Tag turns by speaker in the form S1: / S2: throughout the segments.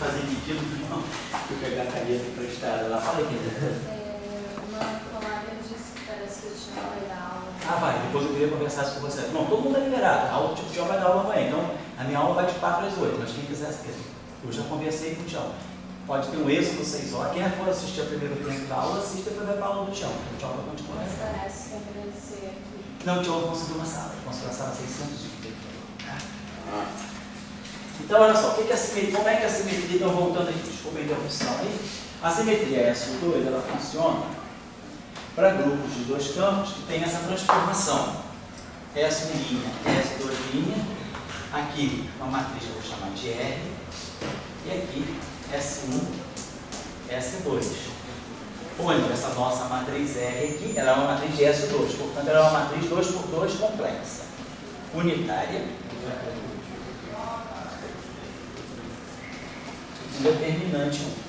S1: fazer pedido, não. Fui pegar a caneta emprestada lá. Fala aqui.
S2: Uma colega disse que parece que o Tião vai dar aula.
S1: Ah, vai. Depois eu queria conversar isso com você. Não, todo mundo é liberado. A aula, tipo, o Tião vai dar aula amanhã. Então, a minha aula vai de 4 às 8. Mas quem quiser, eu já conversei com o Tião. Pode ter um êxodo 6 horas. Quem for assistir a primeiro tempo da aula, assiste e depois vai para a aula do Tião. O Tião vai continuar.
S2: Mas parece que vai ser aqui.
S1: Não, o Tião conseguiu uma sala. Conseguiu uma sala 600 de Então, olha só, o que é a simetria? Como é que a simetria, então voltando aqui, desculpa a interrupção aí, a simetria SO2, ela funciona para grupos de dois campos que tem essa transformação. S1', S2', aqui uma matriz que eu vou chamar de R, e aqui S1, S2. Onde essa nossa matriz R aqui, ela é uma matriz de S2, portanto ela é uma matriz 2×2 complexa, unitária, determinante 1.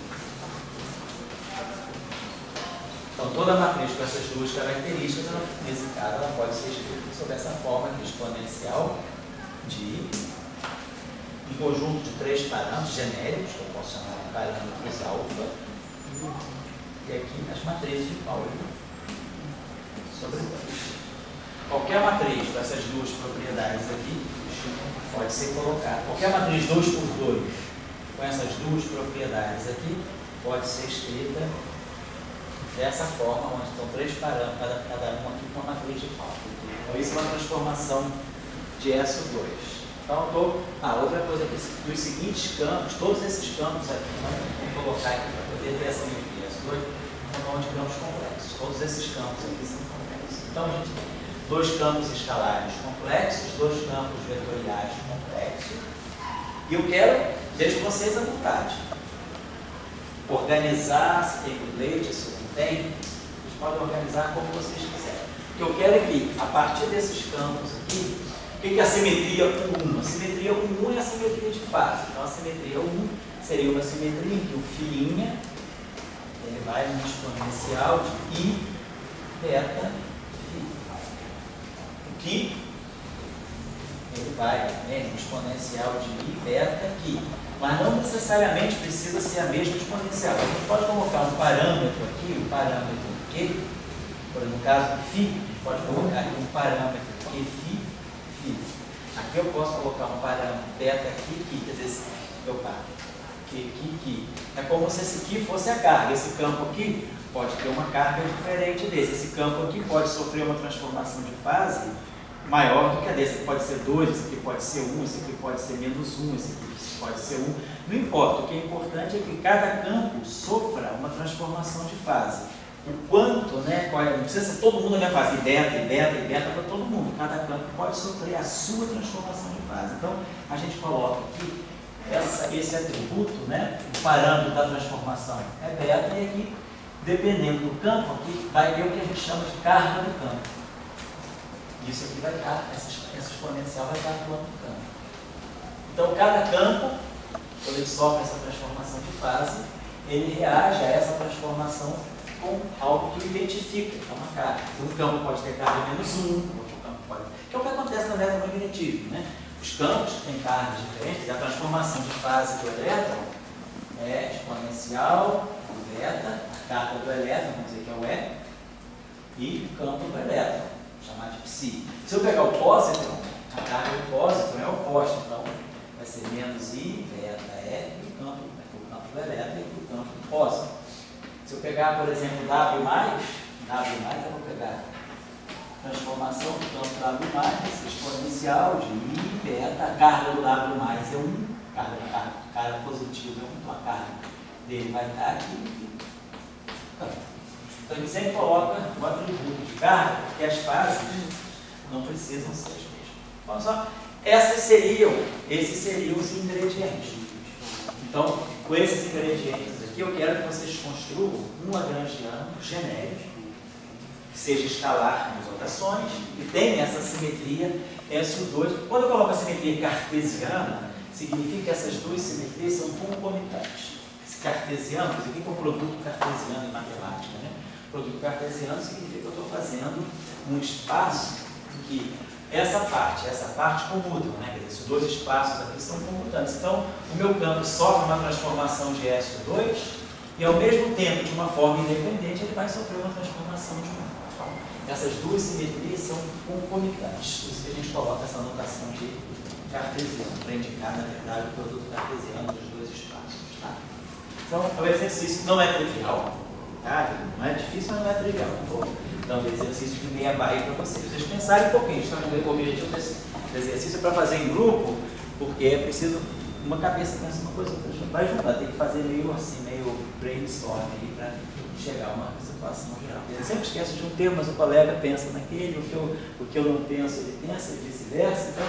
S1: Então, toda matriz com essas duas características, nesse caso, ela pode ser escrita sob essa forma aqui, exponencial de um conjunto de 3 parâmetros genéricos, que eu posso chamar de parâmetros alfa, e aqui as matrizes de Pauli sobre 2. Qualquer matriz com essas duas propriedades aqui pode ser colocada. Qualquer matriz 2×2 com essas duas propriedades aqui pode ser escrita dessa forma, onde estão 3 parâmetros, cada uma aqui com uma matriz de Pauli. Então, isso é uma transformação de SO2. Então, outra coisa aqui, dos seguintes campos, todos esses campos aqui, vamos colocar aqui para poder ter essa simetria S2, são de campos complexos. Todos esses campos aqui são complexos. Então, a gente tem 2 campos escalares complexos, 2 campos vetoriais complexos, e eu deixo vocês à vontade. Organizar, se tem leite, se não tem, vocês podem organizar como vocês quiserem. O que eu quero é que, a partir desses campos aqui, o que é a simetria 1? A simetria 1 é a simetria de fase. Então, a simetria 1 seria uma simetria em que o φ' ele vai no exponencial de I beta φ. O que ele vai no exponencial de I beta aqui. Mas não necessariamente precisa ser a mesma exponencial. A gente pode colocar um parâmetro aqui, um parâmetro Q, por exemplo, no caso do φ, a gente pode colocar aqui um parâmetro Qφ. Aqui eu posso colocar um parâmetro beta aqui, quer dizer, que é como se esse aqui fosse a carga. Esse campo aqui pode ter uma carga diferente desse. Esse campo aqui pode sofrer uma transformação de fase maior do que a desse. Esse aqui pode ser 2, esse aqui pode ser 1, esse aqui pode ser menos 1, esse aqui pode ser 1. Não importa, o que é importante é que cada campo sofra uma transformação de fase. O quanto, não precisa ser todo mundo na minha fase, beta, e beta, e beta para todo mundo. Cada campo pode sofrer a sua transformação de fase. Então, a gente coloca aqui esse atributo, o parâmetro da transformação é beta, e aqui, dependendo do campo, aqui vai ter o que a gente chama de carga do campo. Isso aqui vai estar, essa exponencial vai estar atuando no campo. Então, cada campo, quando ele sofre essa transformação de fase, ele reage a essa transformação com algo que identifica, que é uma carga. Um campo pode ter carga menos 1, outro campo pode... Que é o que acontece no eletromagnetismo, Os campos têm cargas diferentes, e a transformação de fase do elétron é exponencial do beta, a carga do elétron, vamos dizer que é o E, e o campo do elétron, chamado de psi. Se eu pegar o pósitron, a carga do pósitron é oposta, então vai ser menos I, beta, E, e o campo do elétron e o campo do pósitron. Se eu pegar, por exemplo, W+, eu vou pegar a transformação do campo W+, exponencial de I, beta, a carga do W+, é 1, carga positiva é 1, então a carga dele vai estar aqui. Então, ele sempre coloca o atributo de carga, porque as fases não precisam ser as mesmas. Olha só, esses seriam os ingredientes. Então, com esses ingredientes aqui, eu quero que vocês construam um lagrangiano genérico, que seja escalar nas rotações, e tenha essa simetria SO2. Quando eu coloco a simetria cartesiana, significa que essas duas simetrias são concomitantes. Esse cartesiano, isso aqui é um produto cartesiano em matemática, Produto cartesiano significa que eu estou fazendo um espaço em que essa parte comutam, né? Quer dizer, esses dois espaços aqui são comutantes. Então, o meu campo sofre uma transformação de SO2 e, ao mesmo tempo, de uma forma independente, ele vai sofrer uma transformação de 1. Então, essas duas simetrias são concomitantes. Por isso que a gente coloca essa notação de cartesiano, para indicar, na verdade, o produto cartesiano dos dois espaços. Tá? Então, o exercício não é trivial, tá? Não é difícil, mas não é trivial. Vou dar um exercício de meia barra para vocês. Vocês pensarem um pouquinho, o objetivo desse exercício é para fazer em grupo, porque é preciso uma cabeça pensa uma coisa, outra vai juntar, tem que fazer meio assim, meio brainstorm aí para chegar a uma situação geral. Eu sempre esqueço de um termo, mas o colega pensa naquele, o que eu não penso, ele pensa e vice-versa. Então,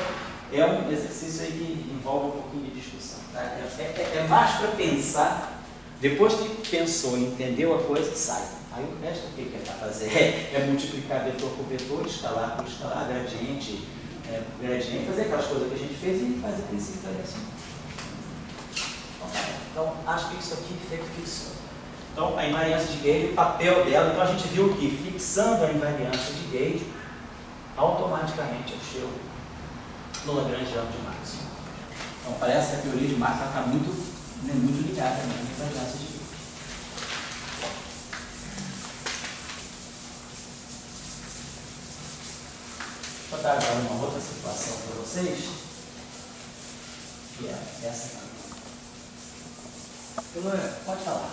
S1: é um exercício aí que envolve um pouquinho de discussão. Tá? É mais para pensar, depois que pensou e entendeu a coisa, sai. Aí o resto, o que é para fazer? É multiplicar vetor por vetor, escalar por escalar, gradiente, fazer aquelas coisas que a gente fez e fazer princípio de variação. Então, acho que isso aqui fixou. Então, a invariância de Gauge, o papel dela, então a gente viu que fixando a invariância de Gauge, automaticamente eu chego no Lagrangiano de máximo. Então, parece que a teoria de máximo está muito ligada à invariância de Gauge. Vou dar agora uma outra situação para vocês, que é essa aqui.
S3: Pode falar.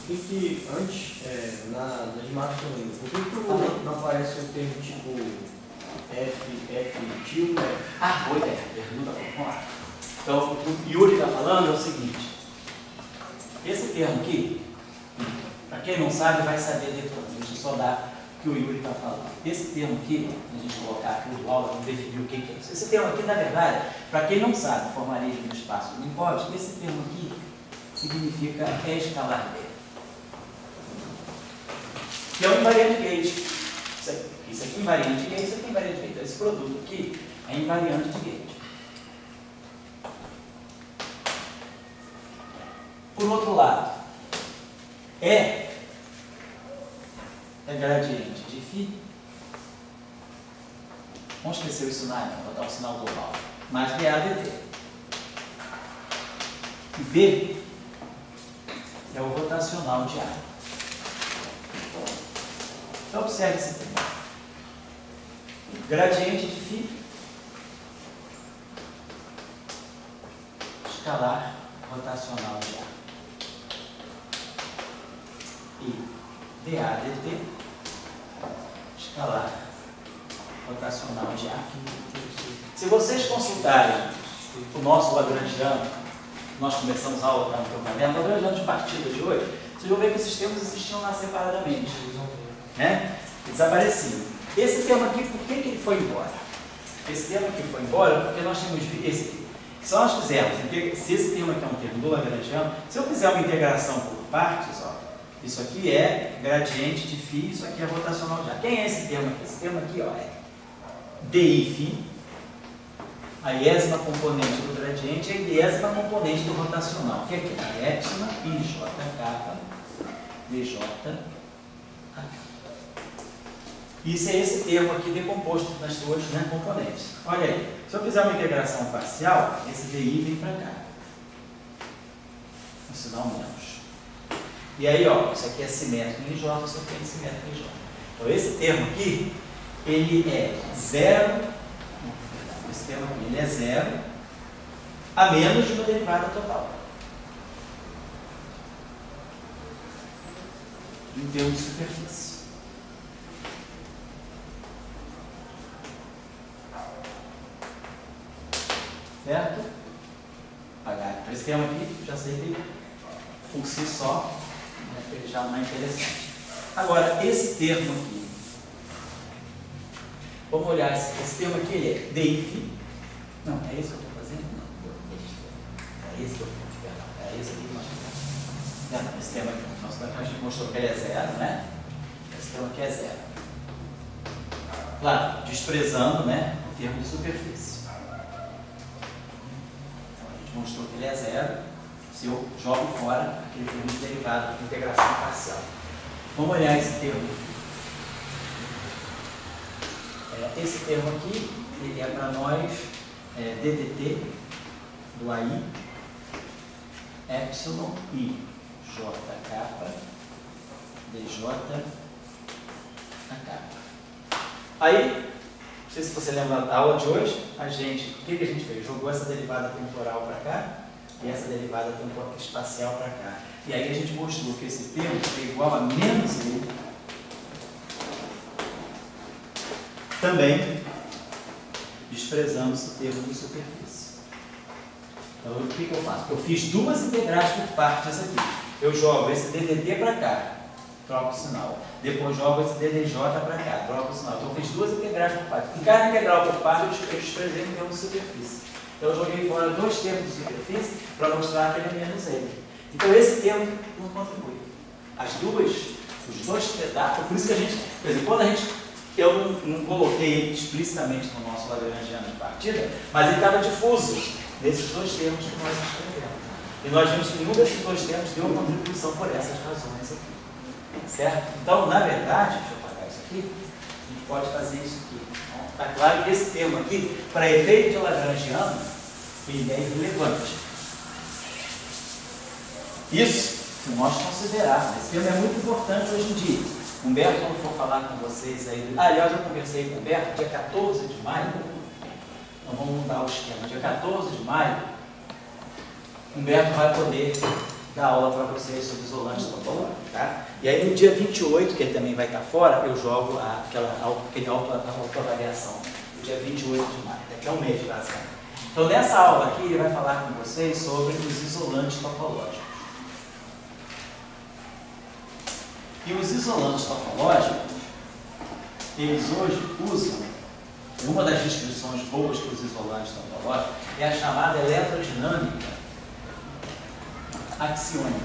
S3: Por que antes, nas imagens ainda, por que não aparece um termo tipo F tilde?
S1: Boa ideia, pergunta, vamos lá. Então, o que o Yuri está falando é o seguinte, esse termo aqui, para quem não sabe, vai saber depois, deixa eu só dar o que o Yuri está falando. Esse termo aqui, a gente colocar aqui o aula, vamos definir o que é isso. Esse termo aqui, na verdade, para quem não sabe, formalismo no espaço limpóide, esse termo aqui significa escalar B. Que é um invariante de Gauge. Isso aqui é invariante de Gauge, isso aqui é invariante de Gauge. Então, esse produto aqui é invariante de Gauge. Por outro lado, é gradiente de φ. Vamos esquecer isso na área, vou botar um sinal global. Mais BA dt. E B é o rotacional de A. Então, observe esse termo. Gradiente de φ, escalar rotacional de A. E dA dt, escalar rotacional de A. Se vocês consultarem o nosso Lagrangiano, nós começamos a aula no caderno, o Lagrangiano de partida de hoje, vocês vão ver que esses termos existiam lá separadamente. Né? Desapareciam. Esse termo aqui, por que ele foi embora? Esse termo aqui foi embora porque nós tínhamos esse aqui. Se nós fizermos, se esse termo aqui é um termo do Lagrangiano, se eu fizer uma integração por partes, ó, isso aqui é gradiente de φ, isso aqui é rotacional de A. Quem é esse termo aqui? Esse termo aqui ó, é dIφ, a iésima componente do gradiente e a iésima componente do rotacional, que é aqui, a épsilon IJK dJ. Isso é esse termo aqui decomposto nas duas componentes. Olha aí, se eu fizer uma integração parcial, esse DI vem para cá. Um sinal menos. E aí, ó, isso aqui é simétrico em J, isso aqui é simétrico em J. Então, esse termo aqui, ele é zero, esse termo aqui, ele é zero, a menos de uma derivada total. Em termos de superfície. Certo? H. Esse termo aqui, já sei que por si só, ele já não é interessante. Agora, esse termo aqui, vamos olhar, esse termo aqui, ele é dIφ. Não, é isso que eu estou fazendo? Não, é esse que eu estou fazendo. É esse aqui que nós fizemos. Não, esse termo aqui, nossa, a gente mostrou que ele é zero, né? Esse termo aqui é zero. Claro, desprezando, né, o termo de superfície. Mostrou que ele é zero, se eu jogo fora aquele termo de derivado de integração parcial. Vamos olhar esse termo. Esse termo aqui, ele é para nós DDT do AI, epsilon I, JK, DJ a capa. Aí, não sei se você lembra da aula de hoje, o que a gente fez? Jogou essa derivada temporal para cá e essa derivada temporal espacial para cá. E aí a gente mostrou que esse termo é igual a menos E, também desprezamos o termo de superfície. Então, o que eu faço? Eu fiz duas integrais por partes aqui. Eu jogo esse DDT para cá, troco o sinal. Depois jogo esse DDJ para cá, troco o sinal. Então eu fiz duas integrais por parte. Em cada integral por parte eu desprezei o termo de superfície. Então eu joguei fora dois termos de superfície para mostrar que ele é menos ele. Então esse termo não contribui. Os dois pedaços, por isso que a gente, por exemplo, quando eu não coloquei ele explicitamente no nosso lagrangiano de partida, mas ele estava difuso nesses dois termos que nós escrevemos. E nós vimos que nenhum desses dois termos deu uma contribuição por essas razões aqui. Certo? Então, na verdade, deixa eu apagar isso aqui, a gente pode fazer isso aqui. Está claro que esse termo aqui, para efeito de lagrangiano, ele é irrelevante. Isso, se nós considerarmos, esse termo é muito importante hoje em dia. Humberto, quando for falar com vocês aí, aliás, eu conversei com o Humberto, dia 14 de maio, então vamos mudar o esquema, dia 14 de maio, Humberto vai poder dar aula para vocês sobre isolantes topológicos, tá? E aí no dia 28, que ele também vai estar fora, eu jogo aquele autoavaliação, no dia 28 de maio, daqui a um mês, basicamente. Então nessa aula aqui ele vai falar com vocês sobre os isolantes topológicos. E os isolantes topológicos, eles hoje usam, uma das descrições boas para os isolantes topológicos é a chamada eletrodinâmica axiônica.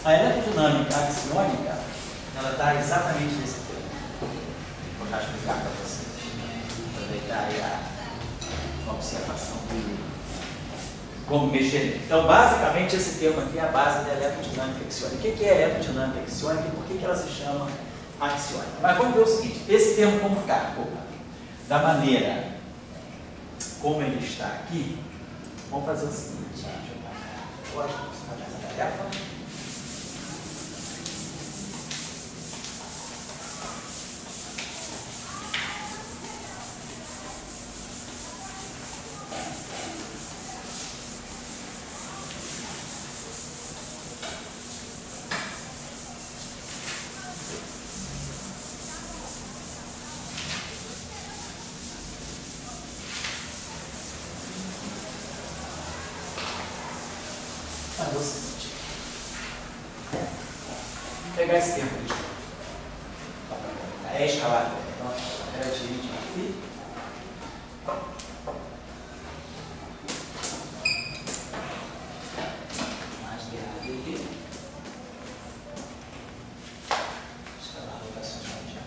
S1: A eletrodinâmica axiônica, ela está exatamente nesse termo. Vou já explicar para vocês. Aproveitar aí a observação do como mexer. Então, basicamente, esse termo aqui é a base da eletrodinâmica axiônica. O que é eletrodinâmica axiônica e por que ela se chama axiônica? Mas vamos ver o seguinte, esse termo como está, da maneira como ele está aqui, vamos fazer o seguinte, deixa eu gosto de fazer essa tarefa. Vou pegar esse termo aqui. É escalar. Então, é direito aqui. Mais grave aqui. Escalar rotacional já.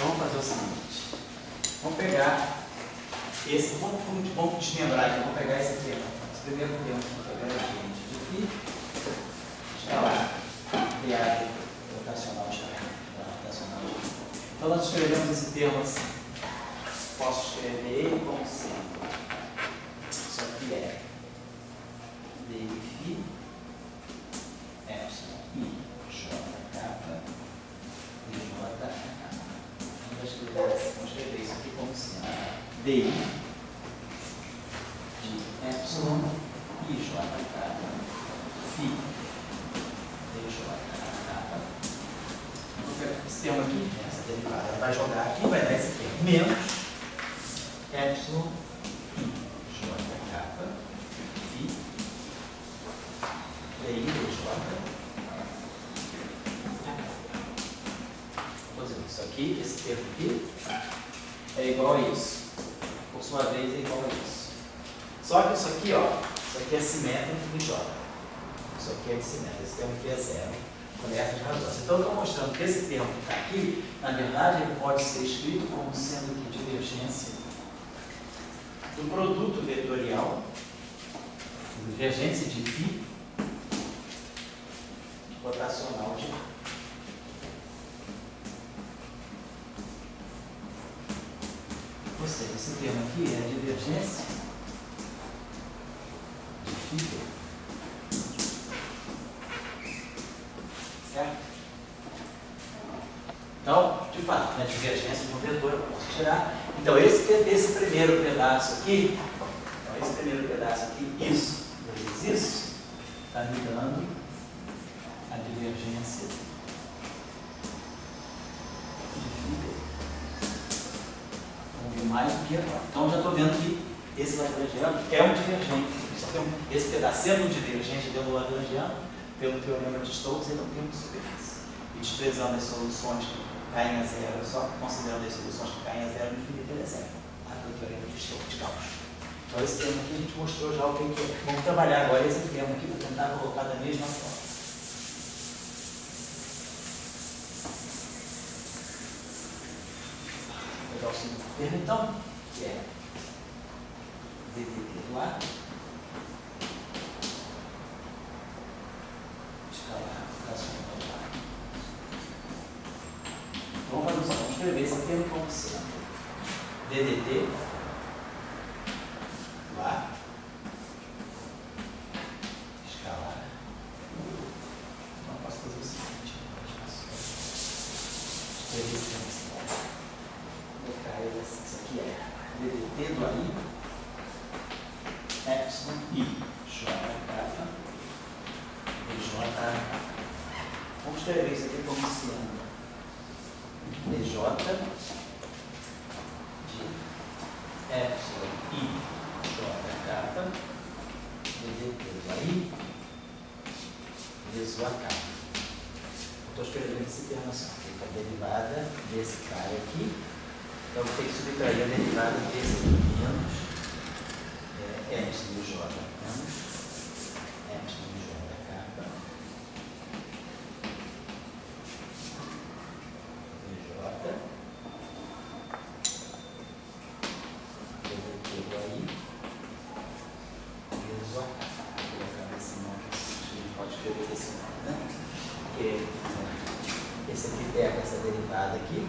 S1: Vamos fazer o seguinte, vamos pegar esse, vamos desmembrar aqui, vamos pegar esse termo, esse primeiro termo, vamos pegar a gente aqui, escalar, criar rotacional de rotacional. Então nós escrevemos esse termo assim, posso escrever ele como sendo, isso aqui é dφ, epsilon, i, j, kappa, dj, vamos escrever isso aqui como sendo DI de epsilon e j kappa phi dj kappa. Esse termo aqui, essa derivada, ela vai jogar aqui, vai dar esse termo menos epsilon e j kappa phi DI dj. Isso aqui, esse termo aqui, é igual a isso. Por sua vez, é igual a isso. Só que isso aqui, ó, isso aqui é simétrico de J. Isso aqui é simétrico, esse termo aqui é zero. Por essas razões. Então, eu estou mostrando que esse termo que está aqui, na verdade, ele pode ser escrito como sendo aqui divergência do produto vetorial, divergência de φ rotacional de A. Ou seja, esse termo aqui é a divergência de φ. Certo? Então, de fato, na divergência de um vetor eu posso tirar. Então, esse primeiro pedaço aqui, isso vezes isso, está me dando a divergência de φ. Vamos ver mais do que agora. Então, já estou vendo que esse lagrangiano é um divergente. Esse pedaço sendo um divergente dentro do lagrangiano, pelo teorema de Stokes, ele é um termo de superfície. E desprezando as soluções que caem a zero, só considerando as soluções que caem a zero, no infinito ele é zero. Pelo teorema de Stokes de Gauss. Então, esse termo aqui a gente mostrou já o que é. Vamos trabalhar agora esse termo aqui para tentar colocar da mesma forma. Vou pegar o segundo termo, então, que é ddt do A. Escalar rotacional do A. Então, vamos escrever esse termo como sendo ddt do A. Escalar. Então, posso fazer o seguinte. Escrever esse termo assim. Colocar ele assim. Isso aqui é ddt do AI. Epsilon I. J kappa. DJ. Vamos escrever isso aqui como sendo dj de epsilon I j kappa ddt do AI vezes o a kappa. Estou escrevendo esse termo assim, que é a derivada desse cara aqui. Então, vou ter que subtrair a derivada desse aqui menos epsilon j menos epsilon j kappa dj ddt do AI vezes o a kappa. Vou colocar esse nome, a gente pode escrever desse nome, né? Porque esse aqui pega essa derivada aqui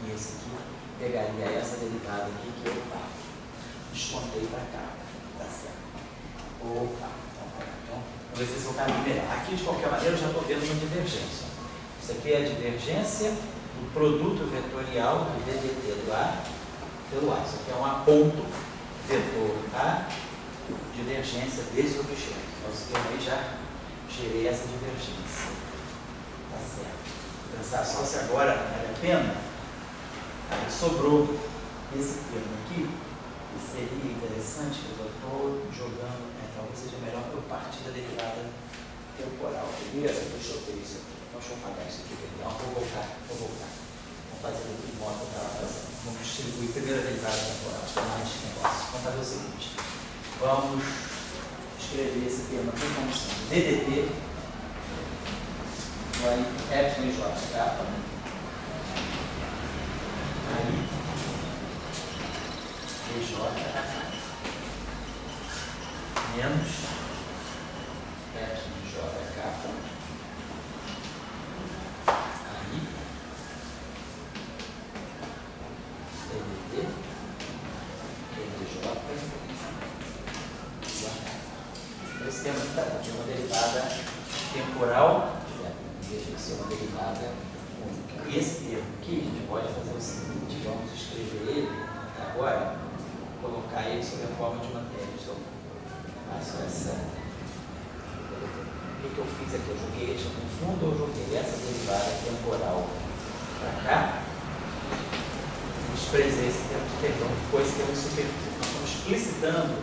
S1: e esse aqui pegaria essa derivada aqui que eu descontei para cá. Tá certo? Opa, então vamos ver se esse é o caminho melhor. Aqui, de qualquer maneira, eu já estou vendo uma divergência. Isso aqui é a divergência do produto vetorial do ddt do A pelo A. Isso aqui é um ponto vetor A, divergência desse objeto. Então, esse termo aí já gerei essa divergência. Tá certo. Vou pensar só se agora vale a pena. Aí sobrou esse termo aqui, que seria interessante, que eu estou jogando, talvez seja melhor eu partir da derivada temporal. Beleza? Deixa eu ver isso aqui. Então, deixa eu apagar isso aqui. Não, vou voltar. Vamos fazer o que moto eu estava fazendo. Vamos distribuir primeiro a derivada temporal. Acho que é mais negócio. Vamos fazer o seguinte. Vamos escrever esse termo aqui como sendo ddt do aí epsilon j kappa aí dj menos epsilon j kappa aí ddt dj. Esse termo aqui uma derivada temporal, deixa de ser uma derivada única. E esse termo aqui, a gente pode fazer o seguinte, vamos escrever ele agora, colocar ele sob a forma de uma tese. Então, faço essa. O que eu fiz aqui? Eu joguei ele no fundo, ou joguei essa derivada temporal para cá, desprezei esse termo de perdão, depois termo de superfície. Nós estamos explicitando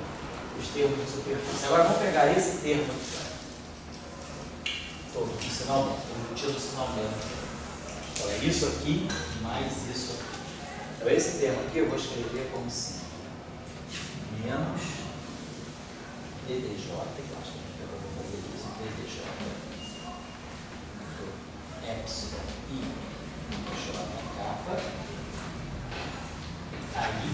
S1: os termos de superfície. Agora vamos pegar esse termo aqui. Todo no sinal médio, embutido no sinal médio. Então é isso aqui mais isso aqui. Então esse termo aqui eu vou escrever como assim. Menos ddj, que eu acho que eu vou fazer isso, ddj epsilon I j kappa aí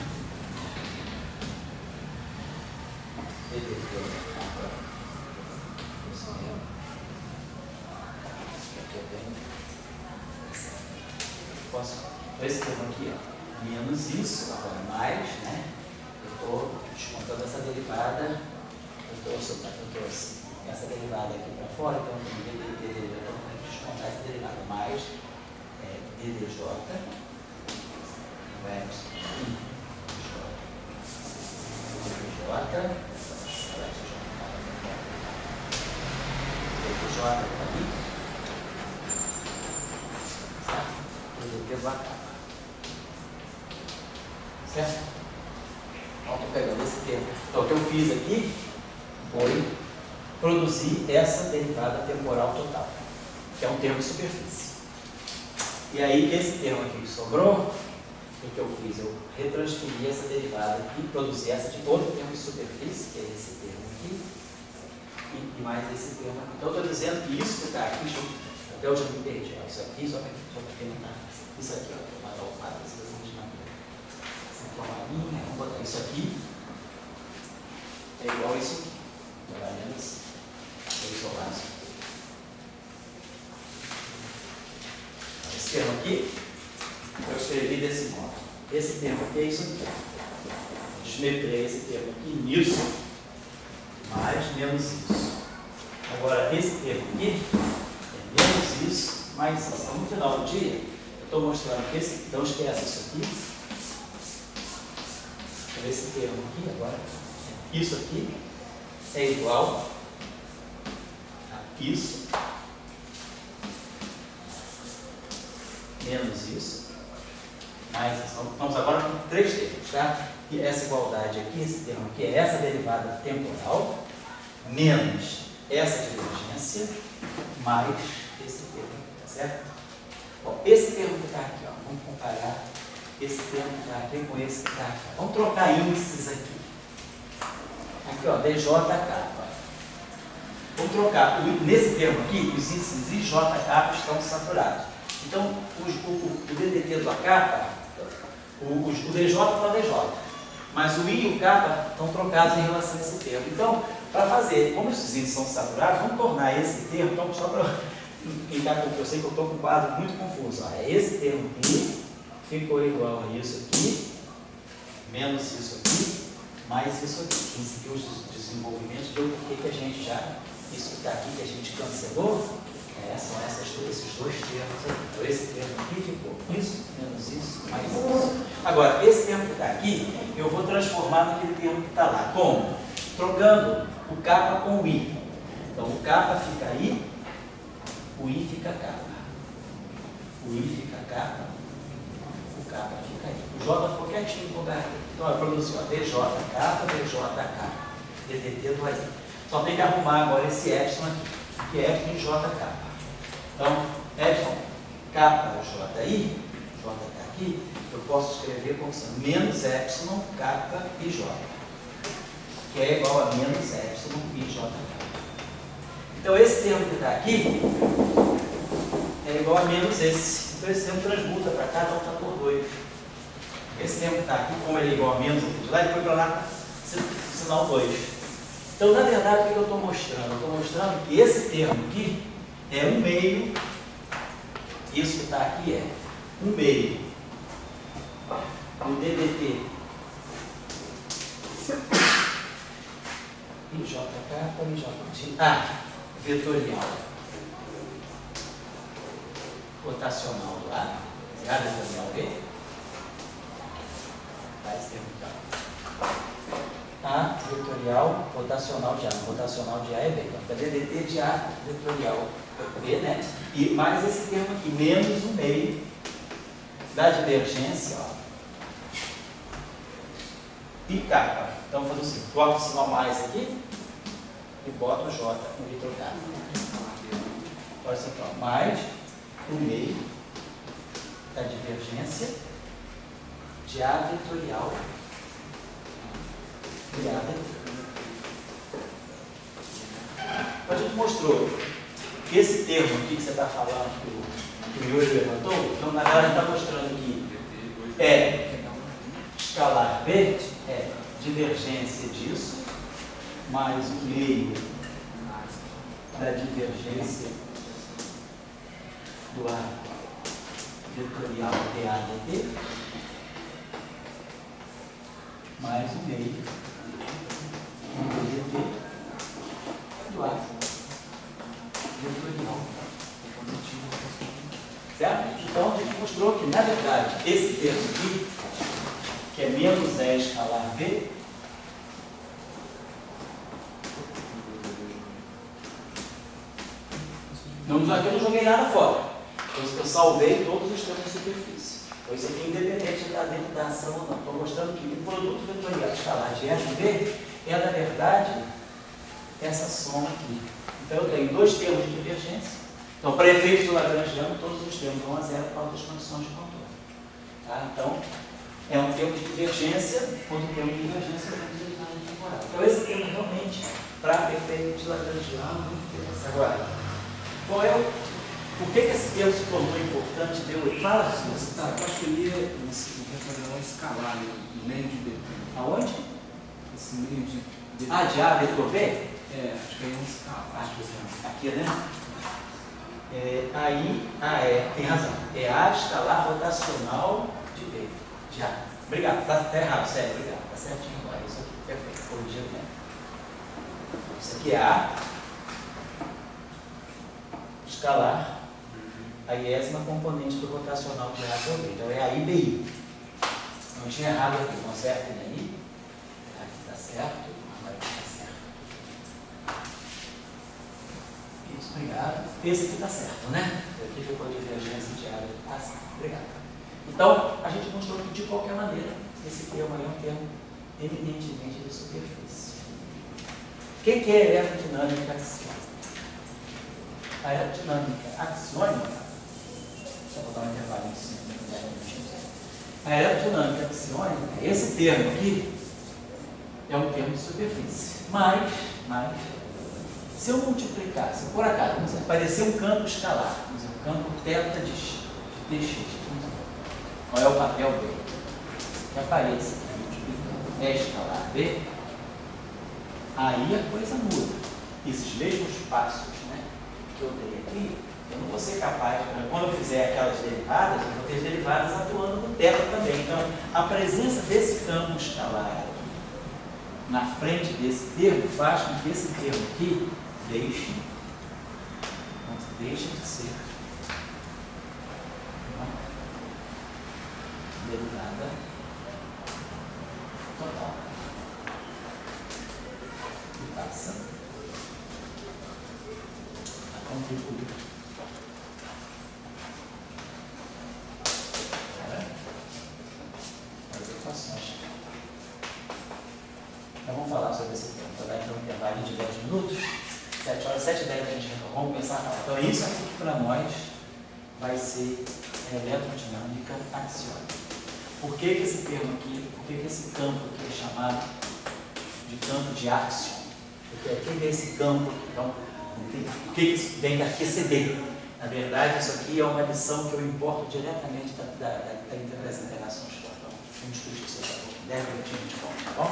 S1: posso... Então esse termo aqui, ó, menos isso, agora mais, né? Eu estou descontando essa derivada, eu trouxe essa derivada aqui para fora, então eu tenho DDT, eu tenho que descontar essa derivada mais DDJ, versus DDJ aqui, certo? DDT do acaba. Certo? Então, estou pegando esse termo. Então, o que eu fiz aqui foi produzir essa derivada temporal total, que é um termo de superfície. E aí, esse termo aqui que sobrou, o que eu fiz? Eu retransferi essa derivada aqui, produzi essa de outro termo de superfície, que é esse termo aqui, e mais esse termo aqui. Então, eu estou dizendo que isso que está aqui, até eu já me perdi, ó, isso aqui, só para terminar, isso aqui, ó, vou matar o quadro, essa linha, vamos botar isso aqui, é igual a isso aqui, pelo menos, vou isolar isso aqui. Esse termo aqui, eu escrevi desse modo. Esse termo aqui é isso aqui. Desmetrei esse termo aqui nisso, mais menos isso. Agora, esse termo aqui é menos isso, mais isso. Então, no final do dia, eu estou mostrando que esse, então esquece isso aqui. Esse termo aqui agora, isso aqui é igual a isso menos isso mais isso. Vamos agora com três termos, tá? E essa igualdade aqui, esse termo aqui é essa derivada temporal menos essa divergência mais esse termo aqui, tá certo? Bom, esse termo que está aqui, ó, vamos comparar esse termo que está aqui com esse que está aqui. Vamos trocar índices aqui. Aqui, ó, DJK. Vamos trocar. Nesse termo aqui, os índices I e JK estão saturados. Então, o DDT do AK, o DJ está no DJ. Mas o I e o K estão trocados em relação a esse termo. Então, para fazer, como esses índices são saturados, vamos tornar esse termo, então, só para explicar, porque eu sei que eu estou com um quadro muito confuso. Ó, é esse termo aqui. Ficou igual a isso aqui, menos isso aqui, mais isso aqui. Quem seguiu os desenvolvimentos viu por que a gente já, isso que está aqui que a gente cancelou, são esses dois termos aqui. Então, esse termo aqui ficou isso, menos isso, mais isso. Agora, esse termo que está aqui, eu vou transformar naquele termo que está lá. Como? Trocando o K com o I. Então, o K fica I, o I fica K. O I fica K. K fica aí. O J ficou quietinho no lugar aqui. Então, eu produzi ó, DJK, DJK, DDT do aí. Só tem que arrumar agora esse epsilon aqui, que é epsilon JK. Então, epsilon K JI, JK aqui, eu posso escrever como sendo menos epsilon K e J, que é igual a menos epsilon e JK. Então, esse termo que está aqui é igual a menos esse. Então, esse termo transmuta para cá, então está por 2. Esse termo está aqui, como ele é igual a menos aqui de lá, ele foi para lá, sinal 2. Então, na verdade, o que eu estou mostrando? Eu estou mostrando que esse termo aqui é 1/2. Isso que está aqui é 1/2 do DDT e JK para IJ. Vetorial rotacional do A, A vetorial B, esse termo aqui, A vetorial rotacional de A, rotacional de A é B, então fica DDT de A vetorial B, né? E mais esse termo aqui, menos 1/2 da divergência, ó, e K. Então, vou fazer o seguinte, coloco o sinal mais aqui e boto o J com trocado. Olha isso aqui, ó, mais 1/2 da divergência de A vetorial de A vetorial. Então, a gente mostrou que esse termo aqui que você está falando, que o Yuri levantou, então, na verdade, a gente está mostrando que é escalar B, é divergência disso, mais 1/2 da divergência do A vetorial DADT mais o meio DDT do ar vetorial. Certo? Então, a gente mostrou que, na verdade, esse termo aqui, que é menos E escalar B, eu não joguei nada fora. Eu salvei todos os termos de superfície. Então, isso aqui é independente de estar dentro da ação ou não. Estou mostrando que o produto vetorial escalar de F e B é, na verdade, essa soma aqui. Então, eu tenho dois termos de divergência. Então, para efeito de Lagrangiano, todos os termos vão a zero por causa das condições de contorno. Tá? Então, é um termo de divergência, outro termo de divergência é um termo de derivada temporal. Então, esse termo realmente, para efeito de Lagrangiano, muito interessa. Agora, qual é por que esse termo se tornou importante? Fala disso.
S4: Tá, eu acho que ele ia fazer uma escalar no meio de B.
S1: Aonde?
S4: Esse meio de B.
S1: Ah, de A vetor B?
S4: É, acho que aí é um escalar.
S1: Aqui, né? Tem razão. É A escalar rotacional de B. De A. Obrigado. Tá errado, sério, obrigado. Tá certinho agora. Isso aqui, perfeito. Corrigido, né? Isso aqui é A escalar a iésima componente do rotacional de A sobre B. Então é A, I, B, I. Não tinha errado aqui. Consertem aí. Aqui está certo. Agora aqui está certo. Isso, obrigado. Esse aqui está certo, né? Aqui ficou a divergência de área. Está certo. Obrigado. Então, a gente mostrou que, de qualquer maneira, esse termo aí é um termo eminentemente de superfície. O que é eletrodinâmica axiônica? A aerodinâmica axiônica, deixa eu botar um intervalo em cima, a aerodinâmica axiônica, esse termo aqui, é um termo de superfície. Mas, se eu multiplicar, se por acaso aparecer um campo escalar, vamos dizer, um campo θ de dx, qual é o papel B? Que apareça multiplicando E escalar B, aí a coisa muda. Esses mesmos passos, né, que eu dei aqui, eu não vou ser capaz, quando eu fizer aquelas derivadas, eu vou ter derivadas atuando no θ também. Então, a presença desse campo escalar na frente desse termo faz com que esse termo aqui deixe de ser uma derivada total. E passa a contribuir para as equações. Então vamos falar sobre esse tema. Vou dar então um intervalo de 10 minutos. 7 horas, 7 e 10 a gente vamos começar a falar. Então isso aqui que para nós vai ser eletrodinâmica axiônica. Por que esse termo aqui, por que esse campo aqui é chamado de campo de Axion? Porque aqui vem esse campo, então, por que isso vem da QCD? Na verdade, isso aqui é uma lição que eu importo diretamente das interações. Então, vamos discutir isso aí, 10 minutinhos de conta, tá bom?